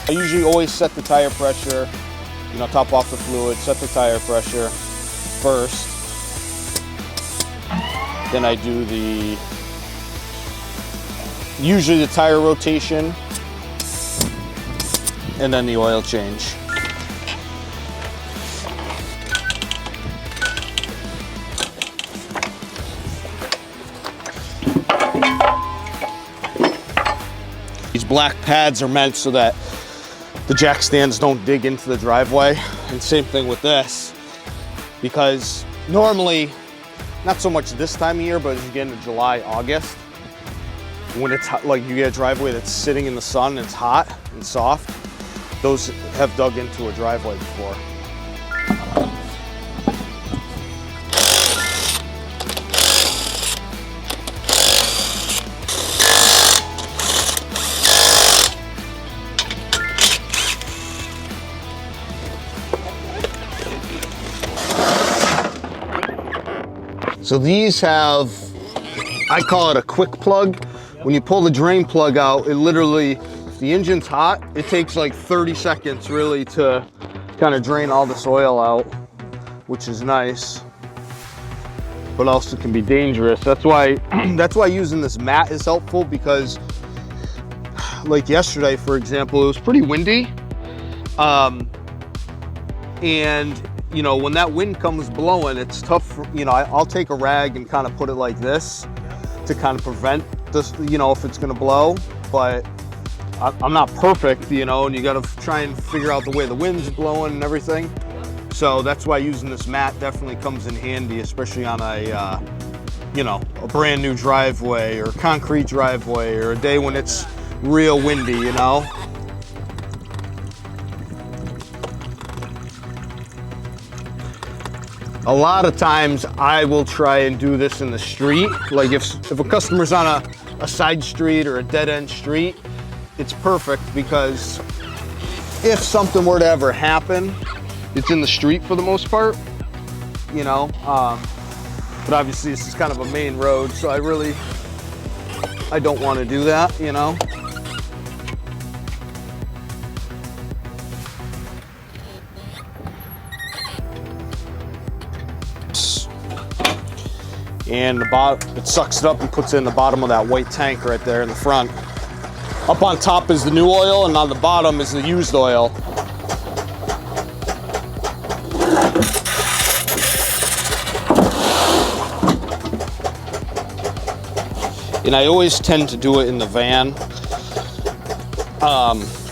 I usually always set the tire pressure, you know, top off the fluid, set the tire pressure first. Then I do usually the tire rotation, and then the oil change. These black pads are meant so that the jack stands don't dig into the driveway. And same thing with this, because normally, not so much this time of year, but as you get into July, August, when it's hot, like you get a driveway that's sitting in the sun, it's hot and soft, those have dug into a driveway before. So these have, I call it a quick plug. When you pull the drain plug out, it literally, if the engine's hot, it takes like 30 seconds really to kind of drain all this oil out, which is nice, but also can be dangerous. That's why using this mat is helpful, because like yesterday, for example, it was pretty windy. And you know, when that wind comes blowing, it's tough for, you know, I'll take a rag and kind of put it like this to kind of prevent this, you know, if it's going to blow. But I'm not perfect, you know, and you got to try and figure out the way the wind's blowing and everything. So that's why using this mat definitely comes in handy, especially on a, you know, a brand new driveway or concrete driveway, or a day when it's real windy, you know. A lot of times I will try and do this in the street. Like if a customer's on a side street or a dead end street, it's perfect, because if something were to ever happen, it's in the street for the most part, you know. But obviously this is kind of a main road, so I don't want to do that, you know. And the bottom, it sucks it up and puts it in the bottom of that white tank right there in the front. Up on top is the new oil, and on the bottom is the used oil. And I always tend to do it in the van,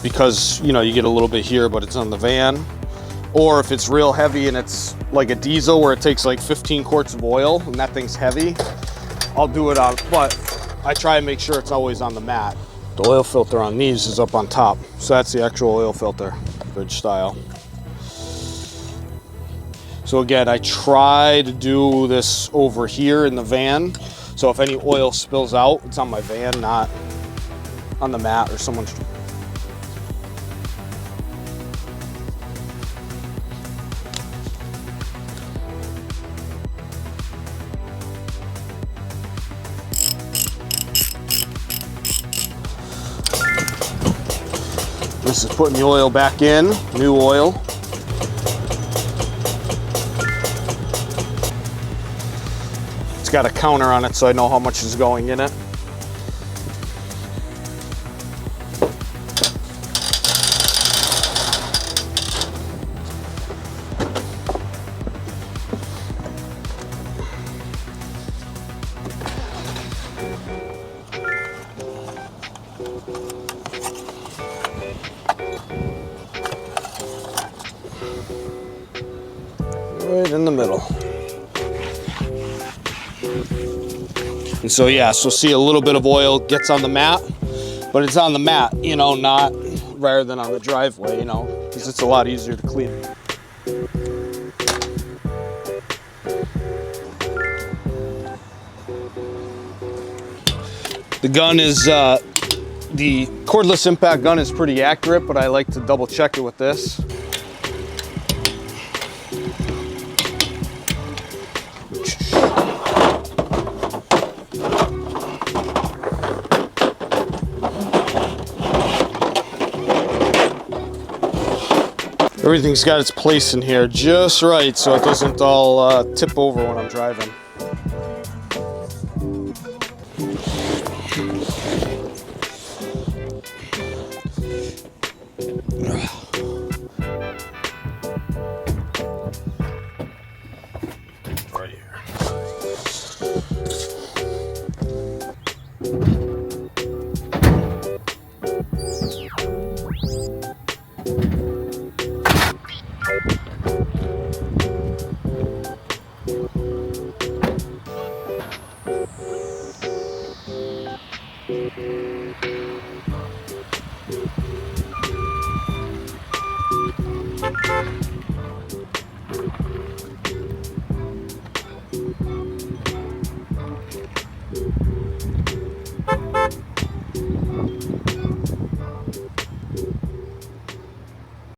because, you know, you get a little bit here, but it's on the van. Or if it's real heavy and it's like a diesel where it takes like 15 quarts of oil and that thing's heavy, I'll do it on, but I try and make sure it's always on the mat. The oil filter on these is up on top. So that's the actual oil filter, bridge style. So again, I try to do this over here in the van. So if any oil spills out, it's on my van, not on the mat or someone's. This is putting the oil back in, new oil. It's got a counter on it so I know how much is going in it. Right in the middle. And so yeah, so see a little bit of oil gets on the mat, but it's on the mat, you know, not rather than on the driveway, you know, because it's a lot easier to clean. The gun is, the cordless impact gun is pretty accurate, but I like to double check it with this. Everything's got its place in here just right so it doesn't all tip over when I'm driving.